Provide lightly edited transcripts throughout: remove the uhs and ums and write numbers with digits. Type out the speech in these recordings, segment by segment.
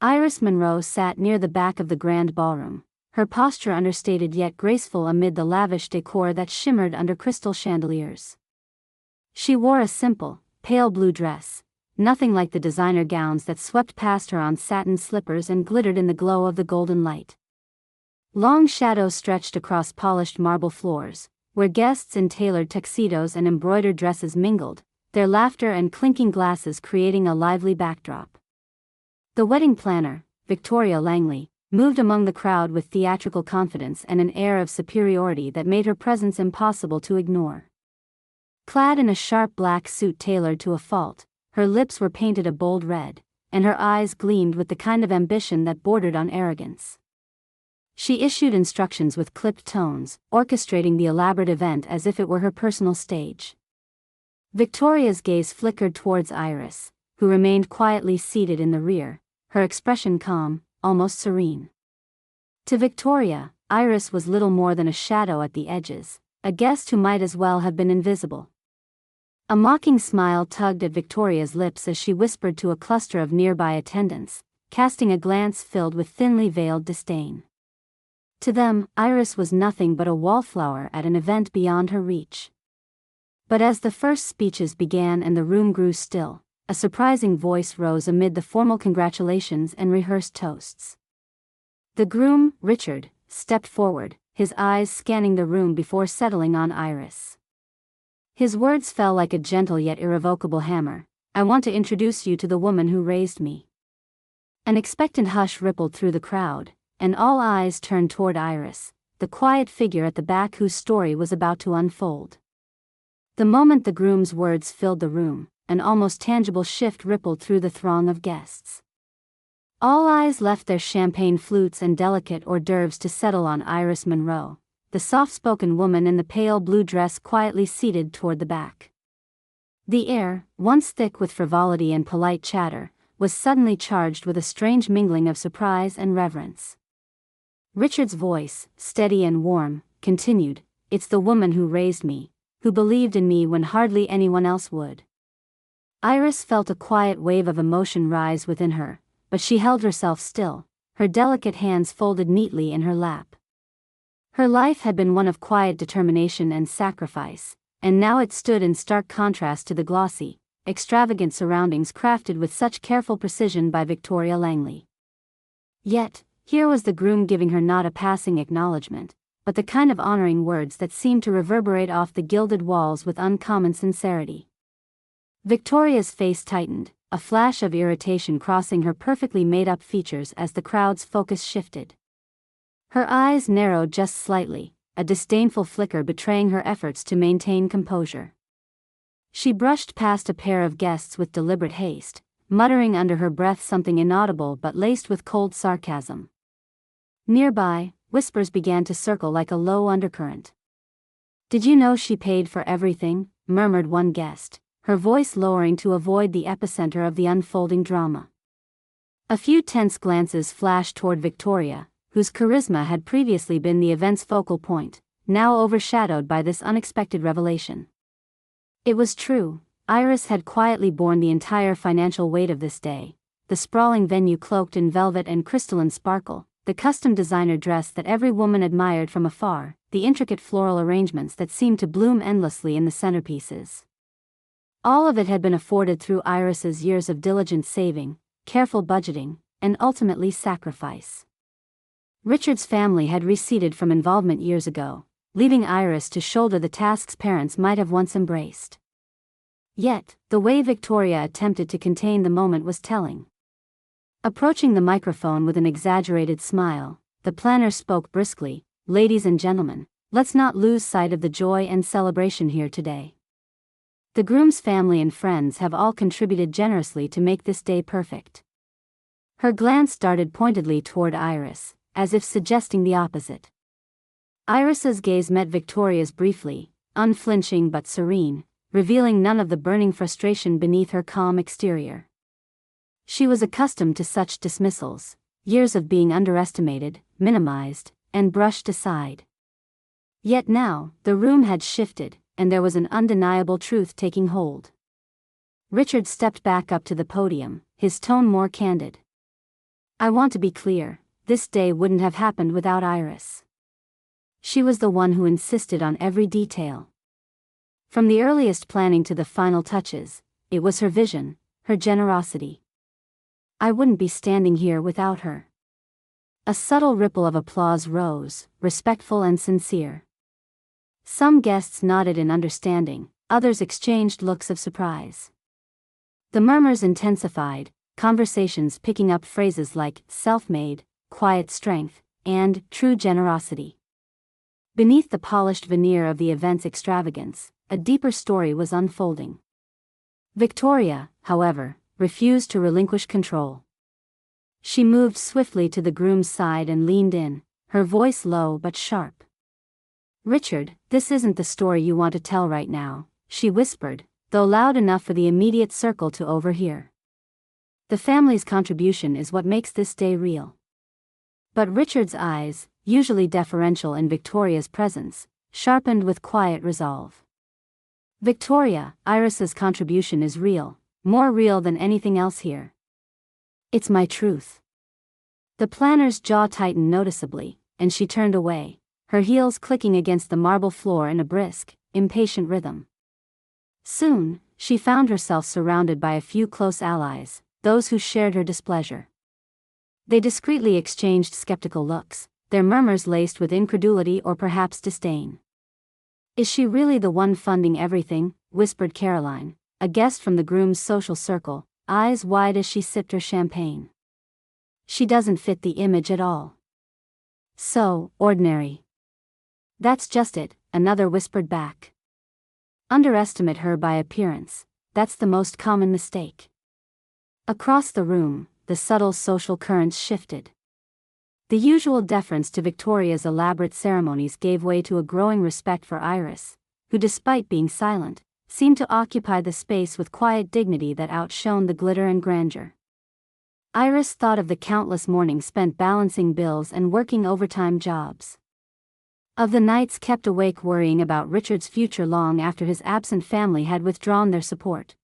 Iris Monroe sat near the back of the grand ballroom, her posture understated yet graceful amid the lavish decor that shimmered under crystal chandeliers. She wore a simple, pale blue dress, nothing like the designer gowns that swept past her on satin slippers and glittered in the glow of the golden light. Long shadows stretched across polished marble floors, where guests in tailored tuxedos and embroidered dresses mingled, their laughter and clinking glasses creating a lively backdrop. The wedding planner, Victoria Langley, moved among the crowd with theatrical confidence and an air of superiority that made her presence impossible to ignore. Clad in a sharp black suit tailored to a fault, her lips were painted a bold red, and her eyes gleamed with the kind of ambition that bordered on arrogance. She issued instructions with clipped tones, orchestrating the elaborate event as if it were her personal stage. Victoria's gaze flickered towards Iris, who remained quietly seated in the rear, her expression calm, almost serene. To Victoria, Iris was little more than a shadow at the edges, a guest who might as well have been invisible. A mocking smile tugged at Victoria's lips as she whispered to a cluster of nearby attendants, casting a glance filled with thinly veiled disdain. To them, Iris was nothing but a wallflower at an event beyond her reach. But as the first speeches began and the room grew still, a surprising voice rose amid the formal congratulations and rehearsed toasts. The groom, Richard, stepped forward, his eyes scanning the room before settling on Iris. His words fell like a gentle yet irrevocable hammer. "I want to introduce you to the woman who raised me." An expectant hush rippled through the crowd, and all eyes turned toward Iris, the quiet figure at the back whose story was about to unfold. The moment the groom's words filled the room, an almost tangible shift rippled through the throng of guests. All eyes left their champagne flutes and delicate hors d'oeuvres to settle on Iris Monroe, the soft-spoken woman in the pale blue dress quietly seated toward the back. The air, once thick with frivolity and polite chatter, was suddenly charged with a strange mingling of surprise and reverence. Richard's voice, steady and warm, continued, "It's the woman who raised me, who believed in me when hardly anyone else would." Iris felt a quiet wave of emotion rise within her, but she held herself still, her delicate hands folded neatly in her lap. Her life had been one of quiet determination and sacrifice, and now it stood in stark contrast to the glossy, extravagant surroundings crafted with such careful precision by Victoria Langley. Yet, here was the groom giving her not a passing acknowledgement, but the kind of honoring words that seemed to reverberate off the gilded walls with uncommon sincerity. Victoria's face tightened, a flash of irritation crossing her perfectly made-up features as the crowd's focus shifted. Her eyes narrowed just slightly, a disdainful flicker betraying her efforts to maintain composure. She brushed past a pair of guests with deliberate haste, muttering under her breath something inaudible but laced with cold sarcasm. Nearby, whispers began to circle like a low undercurrent. "Did you know she paid for everything?" murmured one guest, her voice lowering to avoid the epicenter of the unfolding drama. A few tense glances flashed toward Victoria, whose charisma had previously been the event's focal point, now overshadowed by this unexpected revelation. It was true, Iris had quietly borne the entire financial weight of this day, the sprawling venue cloaked in velvet and crystalline sparkle, the custom designer dress that every woman admired from afar, the intricate floral arrangements that seemed to bloom endlessly in the centerpieces. All of it had been afforded through Iris's years of diligent saving, careful budgeting, and ultimately sacrifice. Richard's family had receded from involvement years ago, leaving Iris to shoulder the tasks parents might have once embraced. Yet, the way Victoria attempted to contain the moment was telling. Approaching the microphone with an exaggerated smile, the planner spoke briskly, "Ladies and gentlemen, let's not lose sight of the joy and celebration here today. The groom's family and friends have all contributed generously to make this day perfect." Her glance darted pointedly toward Iris, as if suggesting the opposite. Iris's gaze met Victoria's briefly, unflinching but serene, revealing none of the burning frustration beneath her calm exterior. She was accustomed to such dismissals, years of being underestimated, minimized, and brushed aside. Yet now, the room had shifted, and there was an undeniable truth taking hold. Richard stepped back up to the podium, his tone more candid. I want to be clear, this day wouldn't have happened without Iris. She was the one who insisted on every detail. From the earliest planning to the final touches, it was her vision, her generosity. I wouldn't be standing here without her. A subtle ripple of applause rose, respectful and sincere. Some guests nodded in understanding, others exchanged looks of surprise. The murmurs intensified, conversations picking up phrases like self-made, quiet strength, and true generosity. Beneath the polished veneer of the event's extravagance, a deeper story was unfolding. Victoria, however, refused to relinquish control. She moved swiftly to the groom's side and leaned in, her voice low but sharp. "Richard, this isn't the story you want to tell right now," she whispered, though loud enough for the immediate circle to overhear. "The family's contribution is what makes this day real." But Richard's eyes, usually deferential in Victoria's presence, sharpened with quiet resolve. "Victoria, Iris's contribution is real, more real than anything else here. It's my truth." The planner's jaw tightened noticeably, and she turned away, her heels clicking against the marble floor in a brisk, impatient rhythm. Soon, she found herself surrounded by a few close allies, those who shared her displeasure. They discreetly exchanged skeptical looks, their murmurs laced with incredulity or perhaps disdain. "Is she really the one funding everything?" whispered Caroline, a guest from the groom's social circle, eyes wide as she sipped her champagne. "She doesn't fit the image at all. So ordinary." "That's just it," another whispered back. "Underestimate her by appearance, that's the most common mistake." Across the room, the subtle social currents shifted. The usual deference to Victoria's elaborate ceremonies gave way to a growing respect for Iris, who, despite being silent, seemed to occupy the space with quiet dignity that outshone the glitter and grandeur. Iris thought of the countless mornings spent balancing bills and working overtime jobs. Of the nights kept awake worrying about Richard's future long after his absent family had withdrawn their support.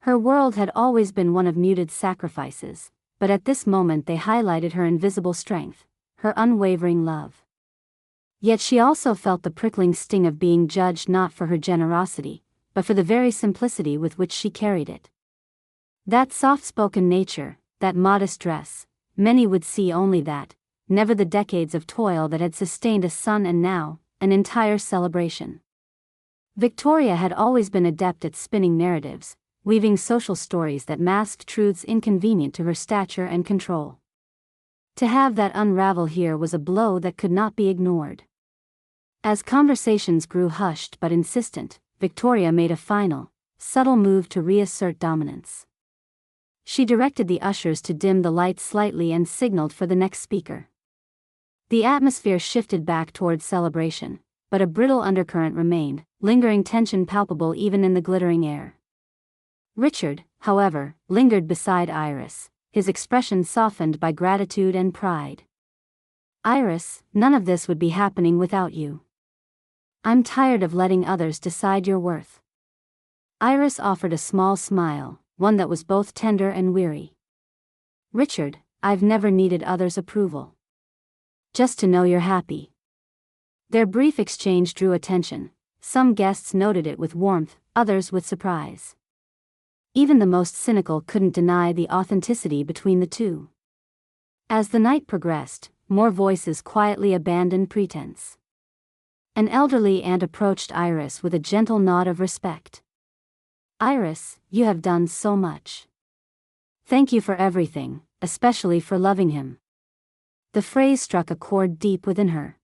Her world had always been one of muted sacrifices, but at this moment they highlighted her invisible strength, her unwavering love. Yet she also felt the prickling sting of being judged not for her generosity, but for the very simplicity with which she carried it. That soft-spoken nature, that modest dress, many would see only that, never the decades of toil that had sustained a son and now, an entire celebration. Victoria had always been adept at spinning narratives, weaving social stories that masked truths inconvenient to her stature and control. To have that unravel here was a blow that could not be ignored. As conversations grew hushed but insistent, Victoria made a final, subtle move to reassert dominance. She directed the ushers to dim the lights slightly and signaled for the next speaker. The atmosphere shifted back towards celebration, but a brittle undercurrent remained, lingering tension palpable even in the glittering air. Richard, however, lingered beside Iris, his expression softened by gratitude and pride. "Iris, none of this would be happening without you. I'm tired of letting others decide your worth." Iris offered a small smile, one that was both tender and weary. "Richard, I've never needed others' approval. Just to know you're happy." Their brief exchange drew attention. Some guests noted it with warmth, others with surprise. Even the most cynical couldn't deny the authenticity between the two. As the night progressed, more voices quietly abandoned pretense. An elderly aunt approached Iris with a gentle nod of respect. "Iris, you have done so much. Thank you for everything, especially for loving him." The phrase struck a chord deep within her.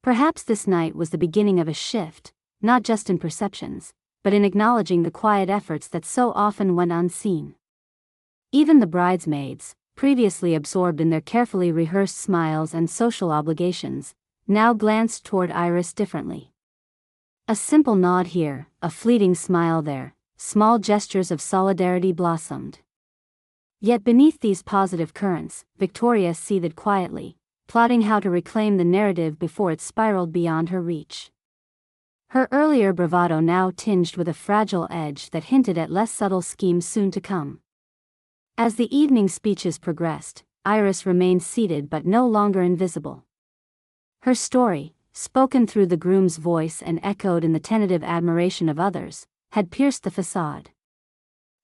Perhaps this night was the beginning of a shift, not just in perceptions, but in acknowledging the quiet efforts that so often went unseen. Even the bridesmaids, previously absorbed in their carefully rehearsed smiles and social obligations, now glanced toward Iris differently. A simple nod here, a fleeting smile there, small gestures of solidarity blossomed. Yet beneath these positive currents, Victoria seethed quietly, plotting how to reclaim the narrative before it spiraled beyond her reach. Her earlier bravado now tinged with a fragile edge that hinted at less subtle schemes soon to come. As the evening speeches progressed, Iris remained seated but no longer invisible. Her story, spoken through the groom's voice and echoed in the tentative admiration of others, had pierced the facade.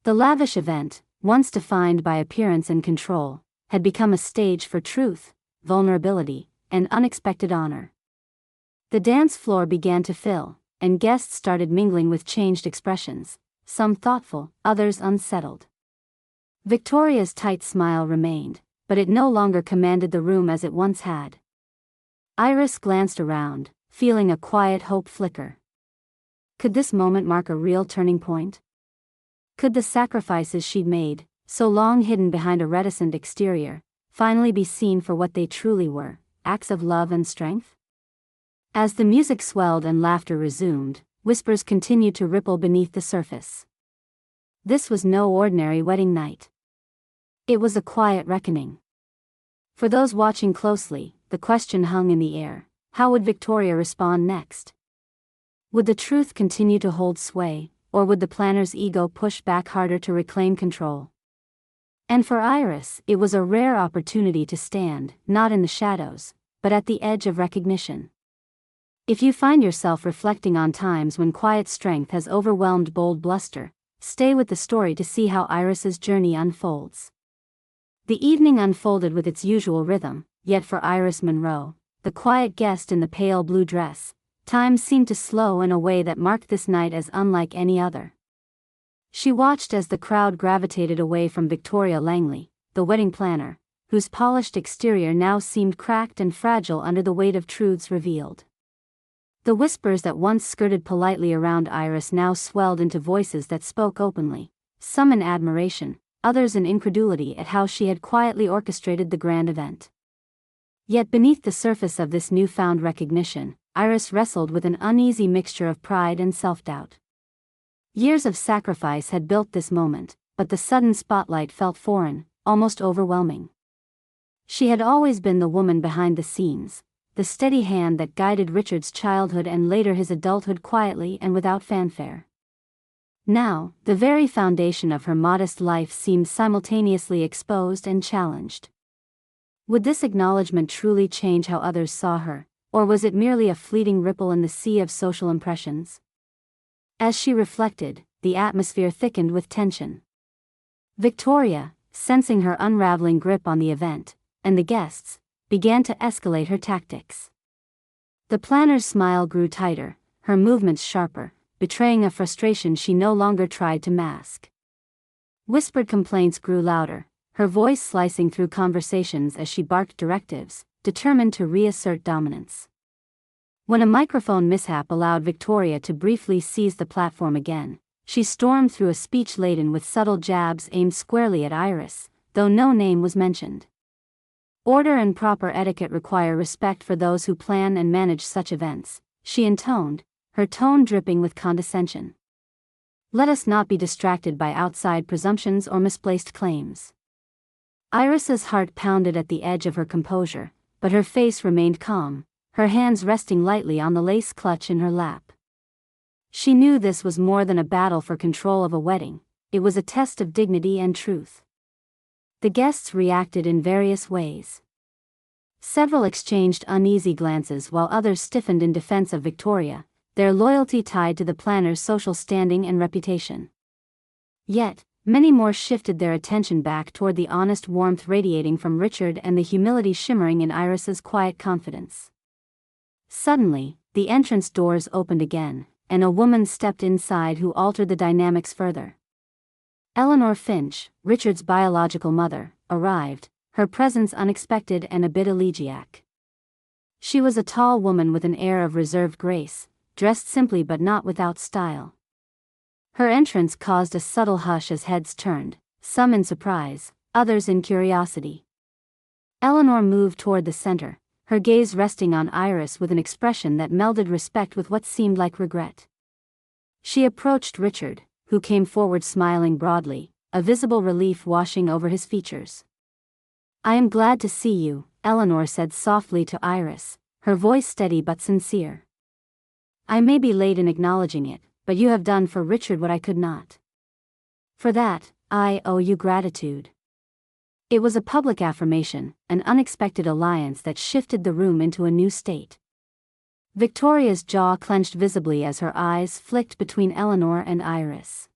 The lavish event, once defined by appearance and control, had become a stage for truth, vulnerability, and unexpected honor. The dance floor began to fill, and guests started mingling with changed expressions, some thoughtful, others unsettled. Victoria's tight smile remained, but it no longer commanded the room as it once had. Iris glanced around, feeling a quiet hope flicker. Could this moment mark a real turning point? Could the sacrifices she'd made, so long hidden behind a reticent exterior, finally be seen for what they truly were, acts of love and strength? As the music swelled and laughter resumed, whispers continued to ripple beneath the surface. This was no ordinary wedding night. It was a quiet reckoning. For those watching closely, the question hung in the air: how would Victoria respond next? Would the truth continue to hold sway, or would the planner's ego push back harder to reclaim control? And for Iris, it was a rare opportunity to stand, not in the shadows, but at the edge of recognition. If you find yourself reflecting on times when quiet strength has overwhelmed bold bluster, stay with the story to see how Iris's journey unfolds. The evening unfolded with its usual rhythm, yet for Iris Monroe, the quiet guest in the pale blue dress, time seemed to slow in a way that marked this night as unlike any other. She watched as the crowd gravitated away from Victoria Langley, the wedding planner, whose polished exterior now seemed cracked and fragile under the weight of truths revealed. The whispers that once skirted politely around Iris now swelled into voices that spoke openly, some in admiration, others in incredulity at how she had quietly orchestrated the grand event. Yet beneath the surface of this newfound recognition, Iris wrestled with an uneasy mixture of pride and self-doubt. Years of sacrifice had built this moment, but the sudden spotlight felt foreign, almost overwhelming. She had always been the woman behind the scenes, the steady hand that guided Richard's childhood and later his adulthood quietly and without fanfare. Now, the very foundation of her modest life seemed simultaneously exposed and challenged. Would this acknowledgement truly change how others saw her, or was it merely a fleeting ripple in the sea of social impressions? As she reflected, the atmosphere thickened with tension. Victoria, sensing her unraveling grip on the event, and the guests, began to escalate her tactics. The planner's smile grew tighter, her movements sharper, betraying a frustration she no longer tried to mask. Whispered complaints grew louder, her voice slicing through conversations as she barked directives, determined to reassert dominance. When a microphone mishap allowed Victoria to briefly seize the platform again, she stormed through a speech laden with subtle jabs aimed squarely at Iris, though no name was mentioned. Order and proper etiquette require respect for those who plan and manage such events, she intoned, her tone dripping with condescension. Let us not be distracted by outside presumptions or misplaced claims. Iris's heart pounded at the edge of her composure, but her face remained calm, her hands resting lightly on the lace clutch in her lap. She knew this was more than a battle for control of a wedding, it was a test of dignity and truth. The guests reacted in various ways. Several exchanged uneasy glances while others stiffened in defense of Victoria, their loyalty tied to the planner's social standing and reputation. Yet, many more shifted their attention back toward the honest warmth radiating from Richard and the humility shimmering in Iris's quiet confidence. Suddenly, the entrance doors opened again, and a woman stepped inside who altered the dynamics further. Eleanor Finch, Richard's biological mother, arrived, her presence unexpected and a bit elegiac. She was a tall woman with an air of reserved grace, dressed simply but not without style. Her entrance caused a subtle hush as heads turned, some in surprise, others in curiosity. Eleanor moved toward the center, her gaze resting on Iris with an expression that melded respect with what seemed like regret. She approached Richard, who came forward smiling broadly, a visible relief washing over his features. I am glad to see you, Eleanor said softly to Iris, her voice steady but sincere. I may be late in acknowledging it, but you have done for Richard what I could not. For that, I owe you gratitude. It was a public affirmation, an unexpected alliance that shifted the room into a new state. Victoria's jaw clenched visibly as her eyes flicked between Eleanor and Iris.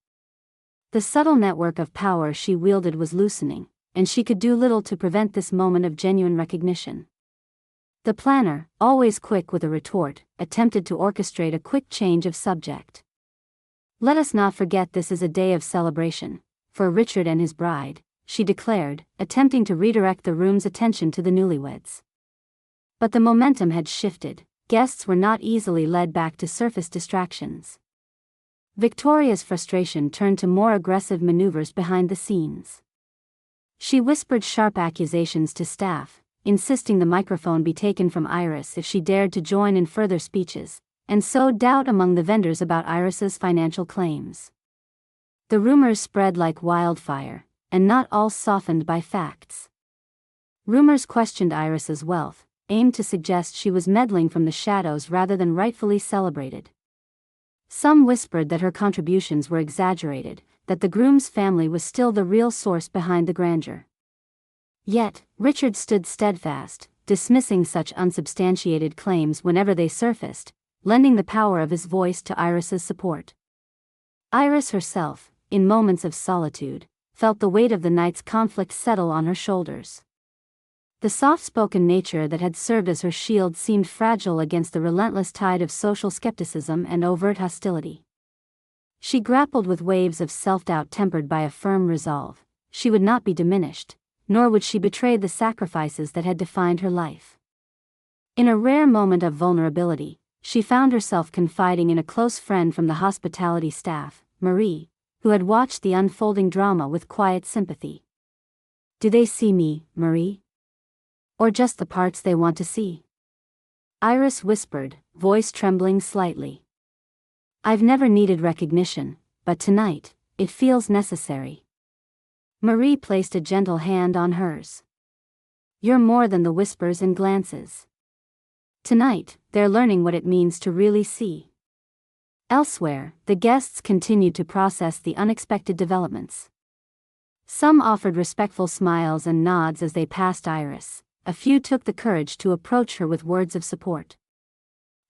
The subtle network of power she wielded was loosening, and she could do little to prevent this moment of genuine recognition. The planner, always quick with a retort, attempted to orchestrate a quick change of subject. "Let us not forget this is a day of celebration for Richard and his bride," she declared, attempting to redirect the room's attention to the newlyweds. But the momentum had shifted. Guests were not easily led back to surface distractions. Victoria's frustration turned to more aggressive maneuvers behind the scenes. She whispered sharp accusations to staff, insisting the microphone be taken from Iris if she dared to join in further speeches, and sowed doubt among the vendors about Iris's financial claims. The rumors spread like wildfire, and not all softened by facts. Rumors questioned Iris's wealth, aimed to suggest she was meddling from the shadows rather than rightfully celebrated. Some whispered that her contributions were exaggerated, that the groom's family was still the real source behind the grandeur. Yet, Richard stood steadfast, dismissing such unsubstantiated claims whenever they surfaced, lending the power of his voice to Iris's support. Iris herself, in moments of solitude, felt the weight of the night's conflict settle on her shoulders. The soft-spoken nature that had served as her shield seemed fragile against the relentless tide of social skepticism and overt hostility. She grappled with waves of self-doubt tempered by a firm resolve. She would not be diminished, nor would she betray the sacrifices that had defined her life. In a rare moment of vulnerability, she found herself confiding in a close friend from the hospitality staff, Marie, who had watched the unfolding drama with quiet sympathy. "Do they see me, Marie? Or just the parts they want to see?" Iris whispered, voice trembling slightly. "I've never needed recognition, but tonight, it feels necessary." Marie placed a gentle hand on hers. "You're more than the whispers and glances. Tonight, they're learning what it means to really see." Elsewhere, the guests continued to process the unexpected developments. Some offered respectful smiles and nods as they passed Iris. A few took the courage to approach her with words of support.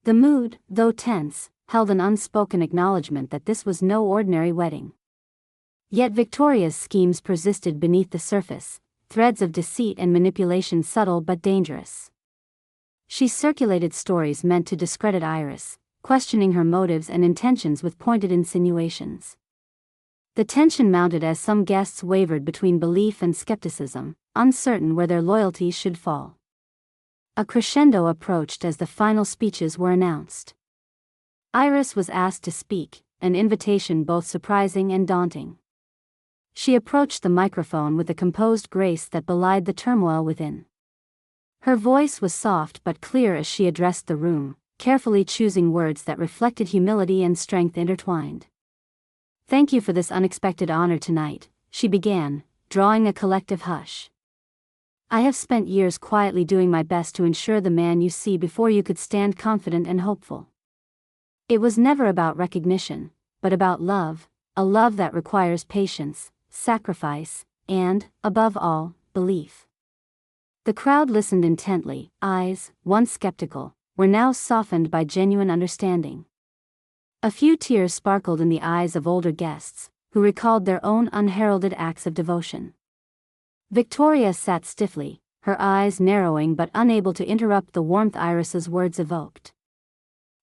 The mood, though tense, held an unspoken acknowledgement that this was no ordinary wedding. Yet Victoria's schemes persisted beneath the surface, threads of deceit and manipulation subtle but dangerous. She circulated stories meant to discredit Iris, questioning her motives and intentions with pointed insinuations. The tension mounted as some guests wavered between belief and skepticism, uncertain where their loyalties should fall. A crescendo approached as the final speeches were announced. Iris was asked to speak, an invitation both surprising and daunting. She approached the microphone with a composed grace that belied the turmoil within. Her voice was soft but clear as she addressed the room, carefully choosing words that reflected humility and strength intertwined. "Thank you for this unexpected honor tonight," she began, drawing a collective hush. "I have spent years quietly doing my best to ensure the man you see before you could stand confident and hopeful. It was never about recognition, but about love, a love that requires patience, sacrifice, and, above all, belief." The crowd listened intently, eyes, once skeptical, were now softened by genuine understanding. A few tears sparkled in the eyes of older guests, who recalled their own unheralded acts of devotion. Victoria sat stiffly, her eyes narrowing but unable to interrupt the warmth Iris's words evoked.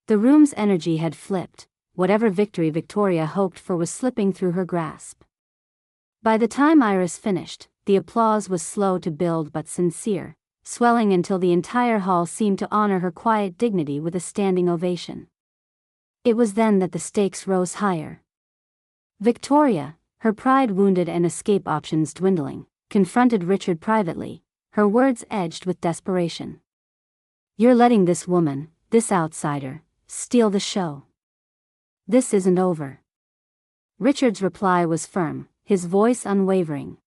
The room's energy had flipped, whatever victory Victoria hoped for was slipping through her grasp. By the time Iris finished, the applause was slow to build but sincere, swelling until the entire hall seemed to honor her quiet dignity with a standing ovation. It was then that the stakes rose higher. Victoria, her pride wounded and escape options dwindling, confronted Richard privately, her words edged with desperation. "You're letting this woman, this outsider, steal the show. This isn't over." Richard's reply was firm, his voice unwavering.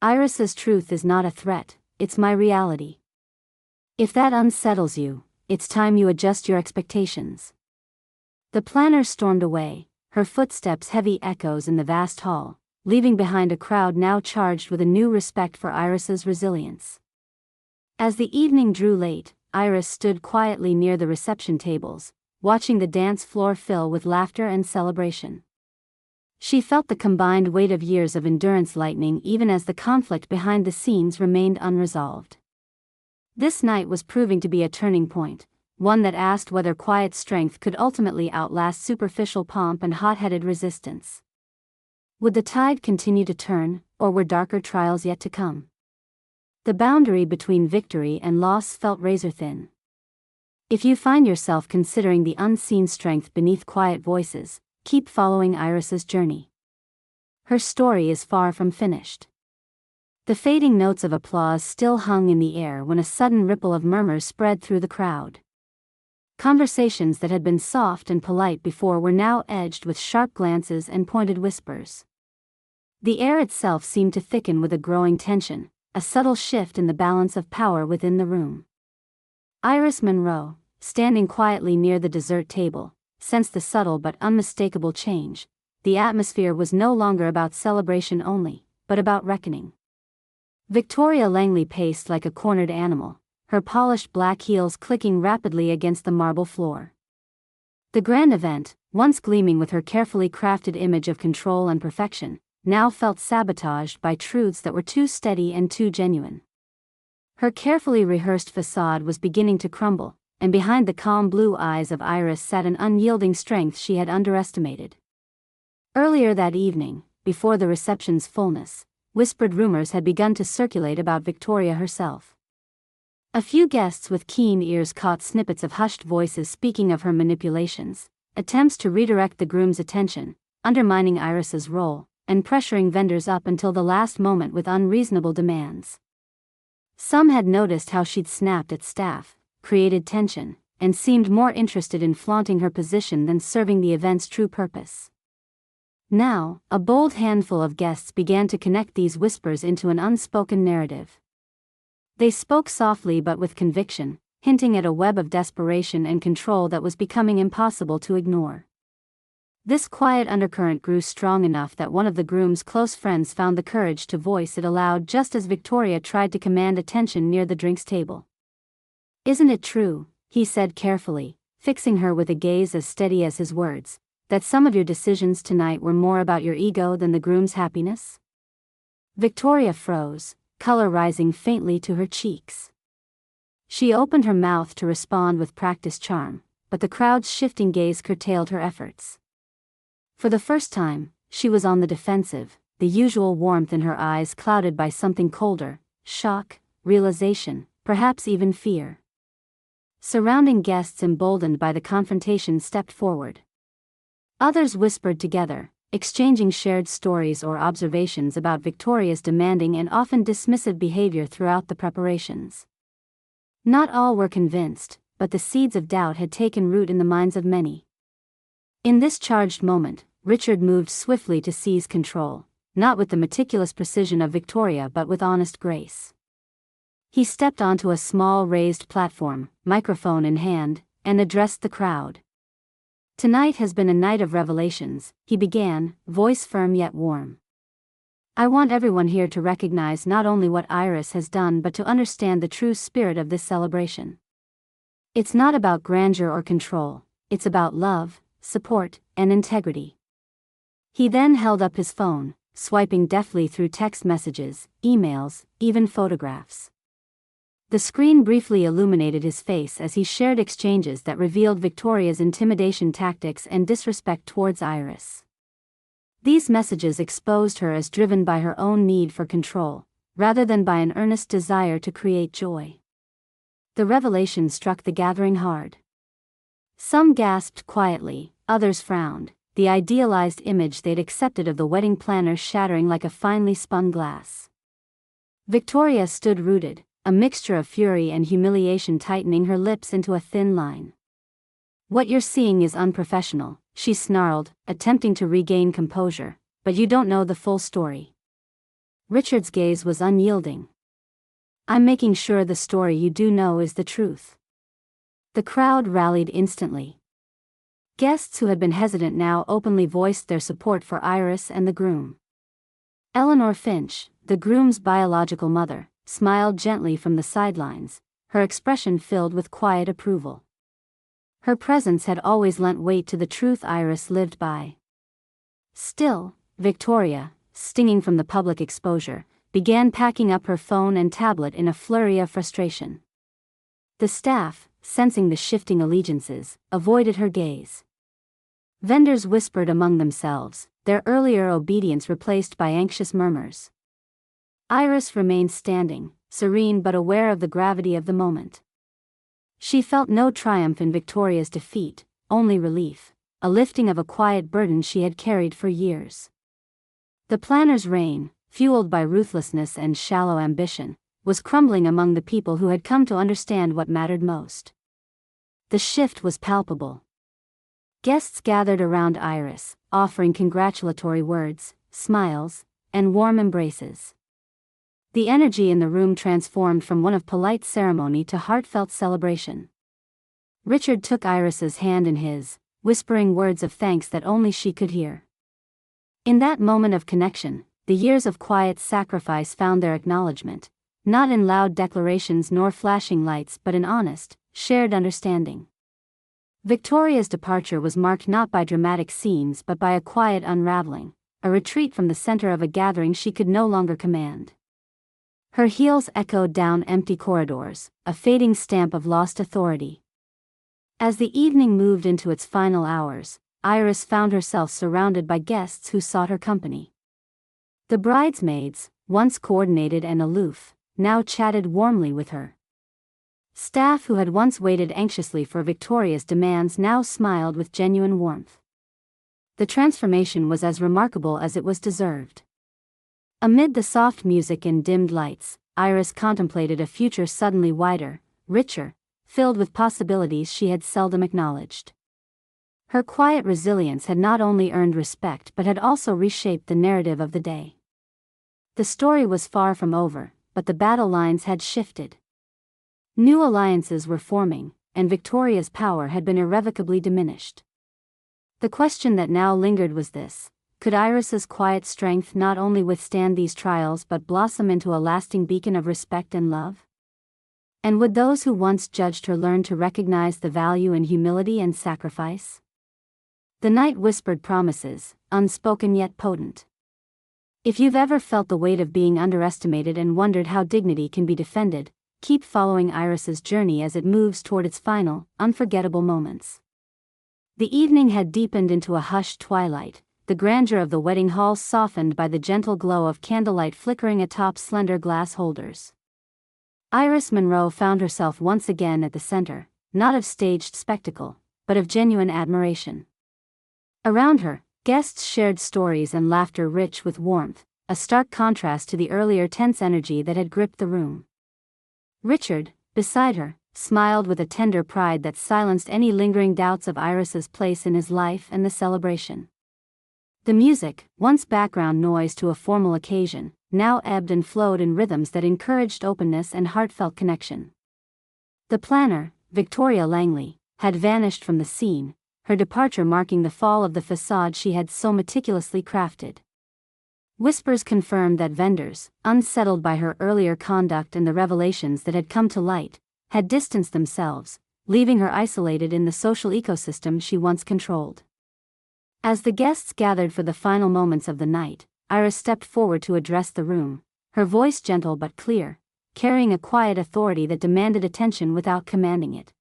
"Iris's truth is not a threat, it's my reality. If that unsettles you, it's time you adjust your expectations." The planner stormed away, her footsteps heavy echoes in the vast hall, leaving behind a crowd now charged with a new respect for Iris's resilience. As the evening drew late, Iris stood quietly near the reception tables, watching the dance floor fill with laughter and celebration. She felt the combined weight of years of endurance lightening even as the conflict behind the scenes remained unresolved. This night was proving to be a turning point, one that asked whether quiet strength could ultimately outlast superficial pomp and hot-headed resistance. Would the tide continue to turn, or were darker trials yet to come? The boundary between victory and loss felt razor-thin. If you find yourself considering the unseen strength beneath quiet voices, keep following Iris's journey. Her story is far from finished. The fading notes of applause still hung in the air when a sudden ripple of murmurs spread through the crowd. Conversations that had been soft and polite before were now edged with sharp glances and pointed whispers. The air itself seemed to thicken with a growing tension, a subtle shift in the balance of power within the room. Iris Monroe, standing quietly near the dessert table, sensed the subtle but unmistakable change. The atmosphere was no longer about celebration only, but about reckoning. Victoria Langley paced like a cornered animal, her polished black heels clicking rapidly against the marble floor. The grand event, once gleaming with her carefully crafted image of control and perfection, now felt sabotaged by truths that were too steady and too genuine. Her carefully rehearsed facade was beginning to crumble, and behind the calm blue eyes of Iris sat an unyielding strength she had underestimated. Earlier that evening, before the reception's fullness, whispered rumors had begun to circulate about Victoria herself. A few guests with keen ears caught snippets of hushed voices speaking of her manipulations, attempts to redirect the groom's attention, undermining Iris's role, and pressuring vendors up until the last moment with unreasonable demands. Some had noticed how she'd snapped at staff, created tension, and seemed more interested in flaunting her position than serving the event's true purpose. Now, a bold handful of guests began to connect these whispers into an unspoken narrative. They spoke softly but with conviction, hinting at a web of desperation and control that was becoming impossible to ignore. This quiet undercurrent grew strong enough that one of the groom's close friends found the courage to voice it aloud just as Victoria tried to command attention near the drinks table. "Isn't it true," he said carefully, fixing her with a gaze as steady as his words, "that some of your decisions tonight were more about your ego than the groom's happiness?" Victoria froze, color rising faintly to her cheeks. She opened her mouth to respond with practiced charm, but the crowd's shifting gaze curtailed her efforts. For the first time, she was on the defensive, the usual warmth in her eyes clouded by something colder: shock, realization, perhaps even fear. Surrounding guests emboldened by the confrontation stepped forward. Others whispered together, exchanging shared stories or observations about Victoria's demanding and often dismissive behavior throughout the preparations. Not all were convinced, but the seeds of doubt had taken root in the minds of many. In this charged moment, Richard moved swiftly to seize control, not with the meticulous precision of Victoria but with honest grace. He stepped onto a small raised platform, microphone in hand, and addressed the crowd. "Tonight has been a night of revelations," he began, voice firm yet warm. "I want everyone here to recognize not only what Iris has done but to understand the true spirit of this celebration. It's not about grandeur or control, it's about love, support, and integrity." He then held up his phone, swiping deftly through text messages, emails, even photographs. The screen briefly illuminated his face as he shared exchanges that revealed Victoria's intimidation tactics and disrespect towards Iris. These messages exposed her as driven by her own need for control, rather than by an earnest desire to create joy. The revelation struck the gathering hard. Some gasped quietly, others frowned, the idealized image they'd accepted of the wedding planner shattering like a finely spun glass. Victoria stood rooted, a mixture of fury and humiliation tightening her lips into a thin line. "What you're seeing is unprofessional," she snarled, attempting to regain composure, "but you don't know the full story." Richard's gaze was unyielding. "I'm making sure the story you do know is the truth." The crowd rallied instantly. Guests who had been hesitant now openly voiced their support for Iris and the groom. Eleanor Finch, the groom's biological mother, smiled gently from the sidelines, her expression filled with quiet approval. Her presence had always lent weight to the truth Iris lived by. Still, Victoria, stinging from the public exposure, began packing up her phone and tablet in a flurry of frustration. The staff, sensing the shifting allegiances, avoided her gaze. Vendors whispered among themselves, their earlier obedience replaced by anxious murmurs. Iris remained standing, serene but aware of the gravity of the moment. She felt no triumph in Victoria's defeat, only relief, a lifting of a quiet burden she had carried for years. The planner's reign, fueled by ruthlessness and shallow ambition, was crumbling among the people who had come to understand what mattered most. The shift was palpable. Guests gathered around Iris, offering congratulatory words, smiles, and warm embraces. The energy in the room transformed from one of polite ceremony to heartfelt celebration. Richard took Iris's hand in his, whispering words of thanks that only she could hear. In that moment of connection, the years of quiet sacrifice found their acknowledgement, not in loud declarations nor flashing lights but in honest, shared understanding. Victoria's departure was marked not by dramatic scenes but by a quiet unraveling, a retreat from the center of a gathering she could no longer command. Her heels echoed down empty corridors, a fading stamp of lost authority. As the evening moved into its final hours, Iris found herself surrounded by guests who sought her company. The bridesmaids, once coordinated and aloof, now chatted warmly with her. Staff who had once waited anxiously for Victoria's demands now smiled with genuine warmth. The transformation was as remarkable as it was deserved. Amid the soft music and dimmed lights, Iris contemplated a future suddenly wider, richer, filled with possibilities she had seldom acknowledged. Her quiet resilience had not only earned respect but had also reshaped the narrative of the day. The story was far from over, but the battle lines had shifted. New alliances were forming, and Victoria's power had been irrevocably diminished. The question that now lingered was this: could Iris's quiet strength not only withstand these trials but blossom into a lasting beacon of respect and love? And would those who once judged her learn to recognize the value in humility and sacrifice? The night whispered promises, unspoken yet potent. If you've ever felt the weight of being underestimated and wondered how dignity can be defended, keep following Iris's journey as it moves toward its final, unforgettable moments. The evening had deepened into a hushed twilight, the grandeur of the wedding hall softened by the gentle glow of candlelight flickering atop slender glass holders. Iris Monroe found herself once again at the center, not of staged spectacle, but of genuine admiration. Around her, guests shared stories and laughter rich with warmth, a stark contrast to the earlier tense energy that had gripped the room. Richard, beside her, smiled with a tender pride that silenced any lingering doubts of Iris's place in his life and the celebration. The music, once background noise to a formal occasion, now ebbed and flowed in rhythms that encouraged openness and heartfelt connection. The planner, Victoria Langley, had vanished from the scene, her departure marking the fall of the facade she had so meticulously crafted. Whispers confirmed that vendors, unsettled by her earlier conduct and the revelations that had come to light, had distanced themselves, leaving her isolated in the social ecosystem she once controlled. As the guests gathered for the final moments of the night, Iris stepped forward to address the room, her voice gentle but clear, carrying a quiet authority that demanded attention without commanding it.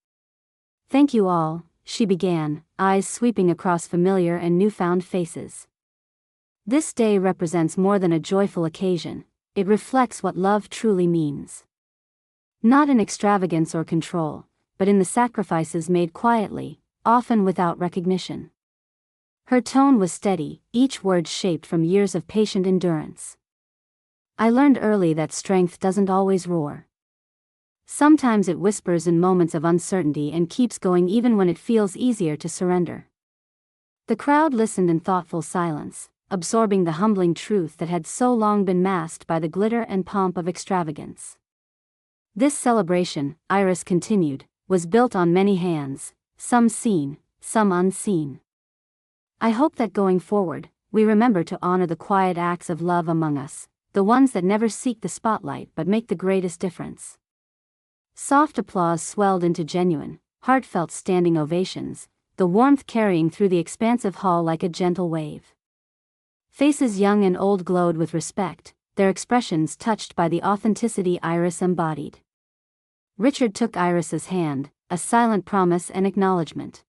"Thank you all," she began, eyes sweeping across familiar and newfound faces. "This day represents more than a joyful occasion, it reflects what love truly means. Not in extravagance or control, but in the sacrifices made quietly, often without recognition." Her tone was steady, each word shaped from years of patient endurance. "I learned early that strength doesn't always roar. Sometimes it whispers in moments of uncertainty and keeps going even when it feels easier to surrender." The crowd listened in thoughtful silence, absorbing the humbling truth that had so long been masked by the glitter and pomp of extravagance. "This celebration," Iris continued, "was built on many hands, some seen, some unseen. I hope that going forward, we remember to honor the quiet acts of love among us, the ones that never seek the spotlight but make the greatest difference. Soft applause swelled into genuine, heartfelt standing ovations, the warmth carrying through the expansive hall like a gentle wave. Faces young and old glowed with respect, their expressions touched by the authenticity Iris embodied. Richard took Iris's hand, a silent promise and acknowledgement.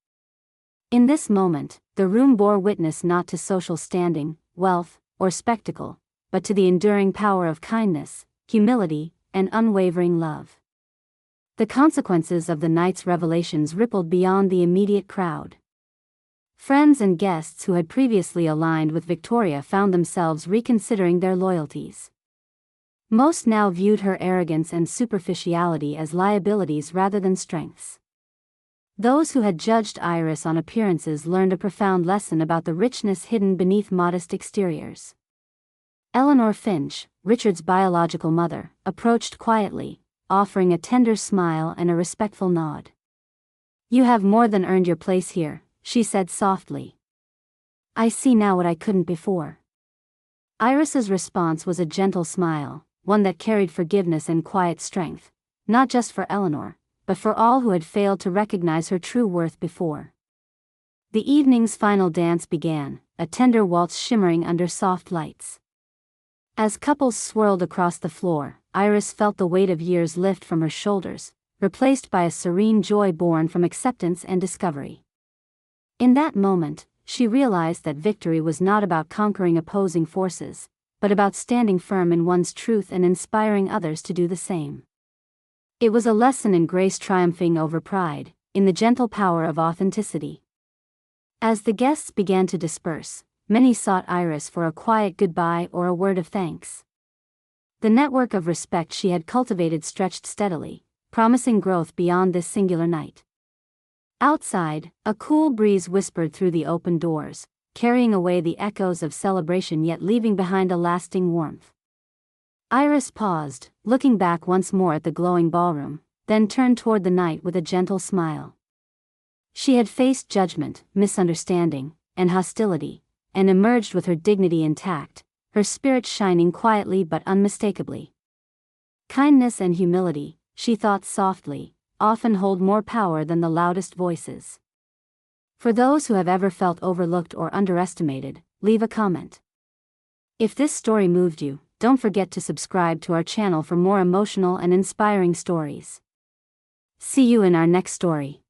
In this moment, the room bore witness not to social standing, wealth, or spectacle, but to the enduring power of kindness, humility, and unwavering love. The consequences of the night's revelations rippled beyond the immediate crowd. Friends and guests who had previously aligned with Victoria found themselves reconsidering their loyalties. Most now viewed her arrogance and superficiality as liabilities rather than strengths. Those who had judged Iris on appearances learned a profound lesson about the richness hidden beneath modest exteriors. Eleanor Finch, Richard's biological mother, approached quietly, offering a tender smile and a respectful nod. "You have more than earned your place here," she said softly. "I see now what I couldn't before." Iris's response was a gentle smile, one that carried forgiveness and quiet strength, not just for Eleanor, but for all who had failed to recognize her true worth before. The evening's final dance began, a tender waltz shimmering under soft lights. As couples swirled across the floor, Iris felt the weight of years lift from her shoulders, replaced by a serene joy born from acceptance and discovery. In that moment, she realized that victory was not about conquering opposing forces, but about standing firm in one's truth and inspiring others to do the same. It was a lesson in grace triumphing over pride, in the gentle power of authenticity. As the guests began to disperse, many sought Iris for a quiet goodbye or a word of thanks. The network of respect she had cultivated stretched steadily, promising growth beyond this singular night. Outside, a cool breeze whispered through the open doors, carrying away the echoes of celebration yet leaving behind a lasting warmth. Iris paused, looking back once more at the glowing ballroom, then turned toward the night with a gentle smile. She had faced judgment, misunderstanding, and hostility, and emerged with her dignity intact, her spirit shining quietly but unmistakably. Kindness and humility, she thought softly, often hold more power than the loudest voices. For those who have ever felt overlooked or underestimated, leave a comment. If this story moved you, don't forget to subscribe to our channel for more emotional and inspiring stories. See you in our next story.